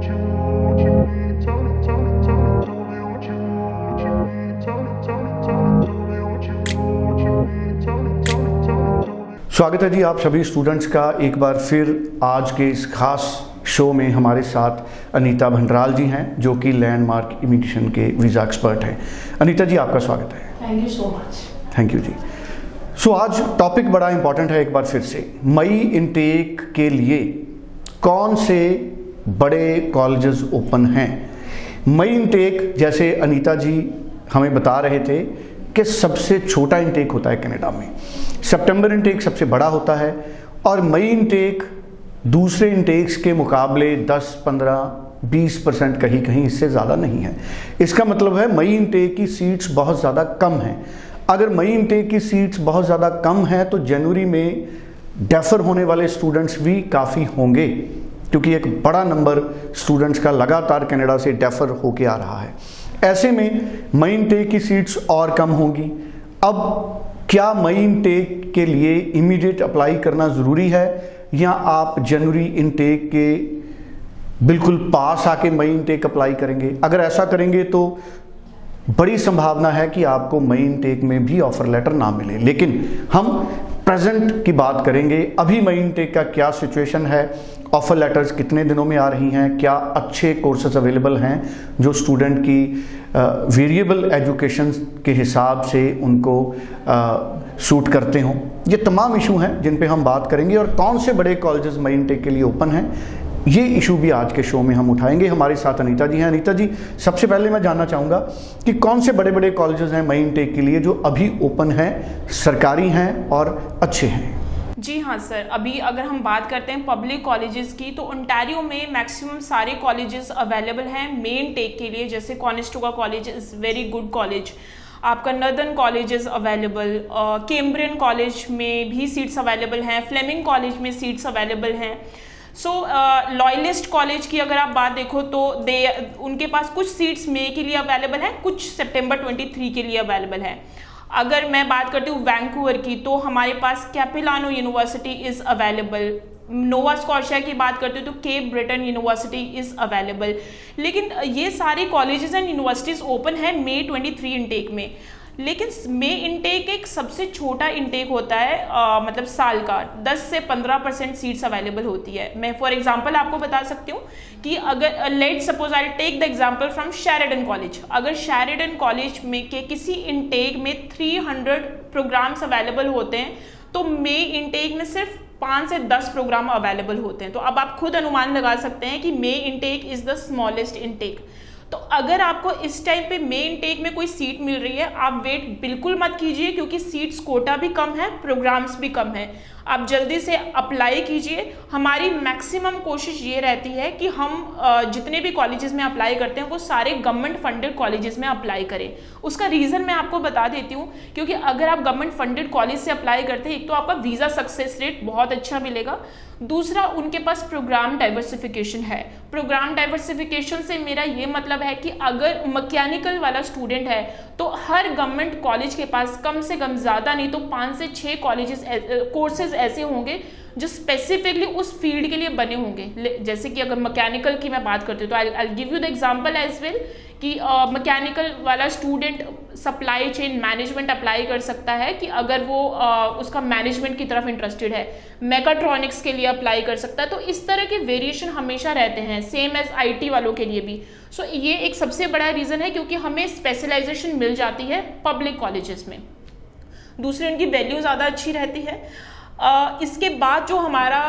स्वागत है जी आप सभी स्टूडेंट्स का एक बार फिर आज के इस खास शो में। हमारे साथ अनीता भंडराल जी हैं जो कि लैंडमार्क इमिग्रेशन के वीज़ा एक्सपर्ट हैं। अनीता जी आपका स्वागत है। Thank you so much. Thank you ji. आज टॉपिक बड़ा इंपॉर्टेंट है। एक बार फिर से मई इनटेक के लिए कौन से बड़े कॉलेजेस ओपन हैं। मई इनटेक जैसे अनीता जी हमें बता रहे थे कि सबसे छोटा इनटेक होता है कनाडा में, सितंबर इनटेक सबसे बड़ा होता है और मई इनटेक दूसरे इनटेक्स के मुकाबले 10, 15, 20% कहीं कहीं इससे ज़्यादा नहीं है। इसका मतलब है मई इनटेक की सीट्स बहुत ज़्यादा कम हैं। अगर मई इनटेक की सीट्स बहुत ज़्यादा कम हैं तो जनवरी में डेफर होने वाले स्टूडेंट्स भी काफ़ी होंगे, क्योंकि एक बड़ा नंबर स्टूडेंट्स का लगातार कनाडा से डेफर होके आ रहा है। ऐसे में मई इनटेक की सीट्स और कम होंगी। अब क्या मई इनटेक के लिए इमीडिएट अप्लाई करना ज़रूरी है या आप जनवरी इनटेक के बिल्कुल पास आके मई इनटेक अप्लाई करेंगे? अगर ऐसा करेंगे तो बड़ी संभावना है कि आपको मई इनटेक में भी ऑफर लेटर ना मिले। लेकिन हम प्रेजेंट की बात करेंगे, अभी मई इनटेक का क्या सिचुएशन है, ऑफर लेटर्स कितने दिनों में आ रही हैं, क्या अच्छे कोर्सेज अवेलेबल हैं जो स्टूडेंट की वेरिएबल एजुकेशन के हिसाब से उनको सूट करते हों। ये तमाम इशू हैं जिन पे हम बात करेंगे और कौन से बड़े कॉलेजेस मई इनटेक के लिए ओपन हैं, ये इशू भी आज के शो में हम उठाएंगे। हमारे साथ अनीता जी हैं। अनीता जी, सबसे पहले मैं जानना चाहूँगा कि कौन से बड़े बड़े कॉलेजेस हैं मई इनटेक के लिए जो अभी ओपन हैं, सरकारी हैं और अच्छे हैं? जी हाँ सर, अभी अगर हम बात करते हैं पब्लिक कॉलेजेस की तो ओंटारियो में मैक्सिमम सारे कॉलेजेस अवेलेबल हैं मेन टेक के लिए। जैसे Conestoga college is very good college, आपका Northern college is available, Cambrian college में भी सीट्स अवेलेबल हैं, फ्लेमिंग कॉलेज में सीट्स अवेलेबल हैं। लॉयलिस्ट कॉलेज की अगर आप बात देखो तो उनके पास कुछ सीट्स मई के लिए अवेलेबल हैं, कुछ सितंबर 23 के लिए अवेलेबल है। अगर मैं बात करती हूँ वैंकूवर की तो हमारे पास Capilano university is available. Nova Scotia की बात करते हो तो Cape Breton university is available. लेकिन ये सारे कॉलेजेस एंड यूनिवर्सिटीज़ ओपन है मई 23 इनटेक में। लेकिन मई इनटेक एक सबसे छोटा इनटेक होता है, मतलब साल का 10 से 15% सीट्स अवेलेबल होती है। मैं फॉर एग्जांपल आपको बता सकती हूँ कि अगर let suppose I take the example from Sheridan college. अगर शेरिडन कॉलेज में के किसी इनटेक में 300 प्रोग्राम्स अवेलेबल होते हैं तो मई इनटेक में सिर्फ 5 से 10 प्रोग्राम अवेलेबल होते हैं। तो अब आप खुद अनुमान लगा सकते हैं कि May intake is the smallest intake. तो अगर आपको इस टाइम पे मेन इनटेक में कोई सीट मिल रही है, आप वेट बिल्कुल मत कीजिए, क्योंकि सीट्स कोटा भी कम है, प्रोग्राम्स भी कम है। आप जल्दी से अप्लाई कीजिए। हमारी मैक्सिमम कोशिश ये रहती है कि हम जितने भी कॉलेजेस में अप्लाई करते हैं वो सारे गवर्नमेंट फंडेड कॉलेजेस में अप्लाई करें। उसका रीज़न मैं आपको बता देती हूँ, क्योंकि अगर आप गवर्नमेंट फंडेड कॉलेज से अप्लाई करते हैं, एक तो आपका वीज़ा सक्सेस रेट बहुत अच्छा मिलेगा, दूसरा उनके पास प्रोग्राम डाइवर्सिफिकेशन है। प्रोग्राम डाइवर्सिफिकेशन से मेरा ये मतलब है कि अगर मैकेनिकल वाला स्टूडेंट है तो हर गवर्नमेंट कॉलेज के पास कम से कम ज़्यादा नहीं तो 5 से 6 कोर्सेज ऐसे होंगे जो स्पेसिफिकली उस फील्ड के लिए बने होंगे। जैसे कि अगर मैकेनिकल की मैं बात करती हूँ तो I give you the example as well कि मैकेनिकल वाला student supply chain management apply कर सकता है कि अगर वो उसका मैनेजमेंट की तरफ इंटरेस्टेड है। मैकाट्रॉनिक्स के लिए अप्लाई कर सकता है। तो इस तरह के वेरिएशन हमेशा रहते हैं, सेम एज IT वालों के लिए भी। ये एक सबसे बड़ा रीज़न है, क्योंकि हमें स्पेशलाइजेशन मिल जाती है पब्लिक कॉलेजेस में। दूसरी उनकी वैल्यू ज़्यादा अच्छी रहती है। इसके बाद जो हमारा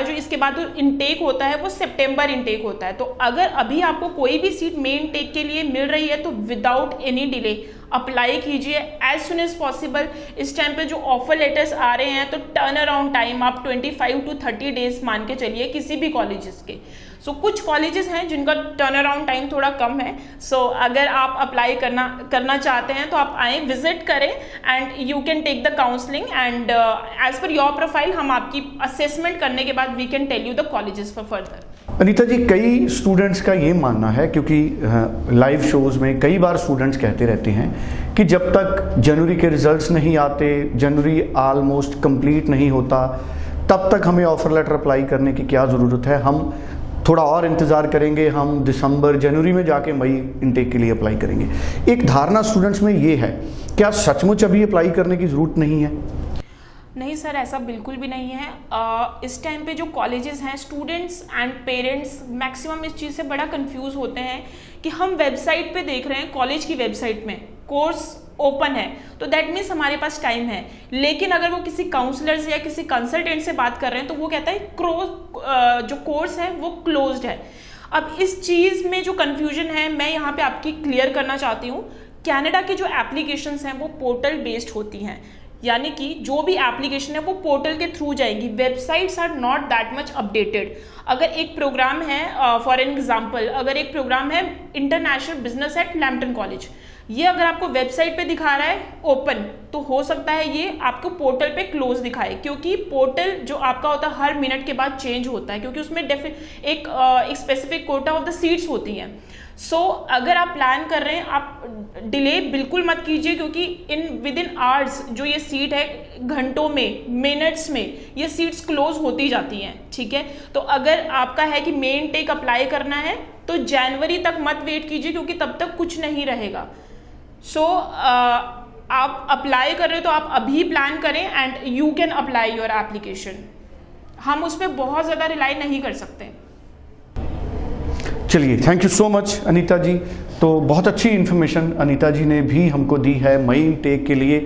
जो इसके बाद जो इनटेक होता है वो सितंबर इनटेक होता है। तो अगर अभी आपको कोई भी सीट मेन इनटेक के लिए मिल रही है तो विदाउट एनी डिले अप्लाई कीजिए एज सुन एज पॉसिबल। इस टाइम पे जो ऑफर लेटर्स आ रहे हैं तो टर्न अराउंड टाइम आप 25 to 30 डेज मान के चलिए किसी भी कॉलेजेस के। कुछ कॉलेजेस हैं जिनका टर्न अराउंड टाइम थोड़ा कम है। अगर आप अप्लाई करना चाहते हैं तो आप आएँ, विजिट करें and you can take the counselling and as per your profile हम आपकी असेसमेंट करने के बाद we can tell you the colleges for further. Anita ji, कई स्टूडेंट्स का ये मानना है, क्योंकि लाइव शोज़ में कई बार स्टूडेंट्स कहते रहते हैं कि जब तक जनवरी के रिजल्ट्स नहीं आते, जनवरी ऑलमोस्ट कंप्लीट नहीं होता, तब तक हमें ऑफ़र लेटर अप्लाई करने की क्या ज़रूरत है, हम थोड़ा और इंतज़ार करेंगे, हम दिसंबर जनवरी में जाके मई इनटेक के लिए अप्लाई करेंगे। एक धारणा स्टूडेंट्स में ये है, क्या सचमुच अभी अप्लाई करने की ज़रूरत नहीं है? नहीं सर, ऐसा बिल्कुल भी नहीं है। इस टाइम पे जो कॉलेजेस हैं, स्टूडेंट्स एंड पेरेंट्स मैक्सिमम इस चीज़ से बड़ा कंफ्यूज होते हैं कि हम वेबसाइट पे देख रहे हैं, कॉलेज की वेबसाइट में कोर्स ओपन है तो दैट मीन्स हमारे पास टाइम है, लेकिन अगर वो किसी काउंसलर से या किसी कंसल्टेंट से बात कर रहे हैं तो वो कहता है जो कोर्स है वो क्लोज्ड है। अब इस चीज़ में जो कन्फ्यूजन है मैं यहाँ पे आपकी क्लियर करना चाहती हूँ। कनाडा की जो एप्लीकेशंस हैं वो पोर्टल बेस्ड होती हैं, यानी कि जो भी एप्लीकेशन है वो पोर्टल के थ्रू जाएगी। Websites are not that much updated. अगर एक प्रोग्राम है, फॉर एन एग्जांपल, अगर एक प्रोग्राम है international business at Lampton college, ये अगर आपको वेबसाइट पे दिखा रहा है ओपन, तो हो सकता है ये आपको पोर्टल पे क्लोज दिखाए, क्योंकि पोर्टल जो आपका होता है हर मिनट के बाद चेंज होता है, क्योंकि उसमें एक specific Kota of the seats होती हैं। सो अगर आप प्लान कर रहे हैं, आप डिले बिल्कुल मत कीजिए, क्योंकि विद इन आवर्स जो ये सीट है, घंटों में, मिनट्स में ये सीट्स क्लोज होती जाती हैं। ठीक है, तो अगर आपका है कि मेन टेक अप्लाई करना है तो जनवरी तक मत वेट कीजिए, क्योंकि तब तक कुछ नहीं रहेगा। सो आप अप्लाई कर रहे हो तो आप अभी प्लान करें and you can apply your application. हम उस पर बहुत ज़्यादा रिलाई नहीं कर सकते। चलिए, thank you so much Anita ji. तो बहुत अच्छी इन्फॉर्मेशन अनीता जी ने भी हमको दी है मई इनटेक के लिए।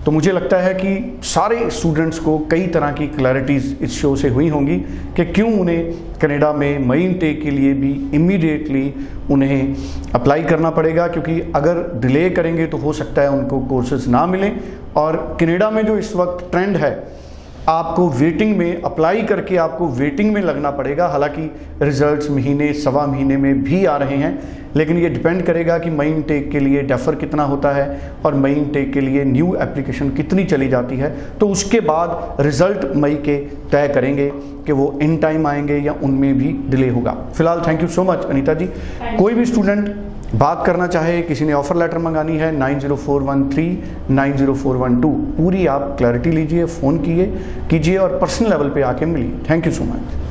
तो मुझे लगता है कि सारे स्टूडेंट्स को कई तरह की क्लैरिटीज़ इस शो से हुई होंगी कि क्यों उन्हें कनाडा में मई इनटेक के लिए भी इमीडिएटली उन्हें अप्लाई करना पड़ेगा, क्योंकि अगर डिले करेंगे तो हो सकता है उनको कोर्सेज ना मिलें। और कनाडा में जो इस वक्त ट्रेंड है, आपको वेटिंग में अप्लाई करके आपको वेटिंग में लगना पड़ेगा। हालांकि रिजल्ट्स महीने सवा महीने में भी आ रहे हैं, लेकिन ये डिपेंड करेगा कि मई इनटेक के लिए डेफर कितना होता है और मई इनटेक के लिए न्यू एप्लीकेशन कितनी चली जाती है। तो उसके बाद रिजल्ट मई के तय करेंगे कि वो इन टाइम आएंगे या उनमें भी डिले होगा। फिलहाल thank you so much Anita ji. कोई भी स्टूडेंट बात करना चाहे, किसी ने ऑफर लेटर मंगानी है, 90413 90412 पूरी आप क्लैरिटी लीजिए, फ़ोन कीजिए और पर्सनल लेवल पे आके मिलिए। Thank you so much.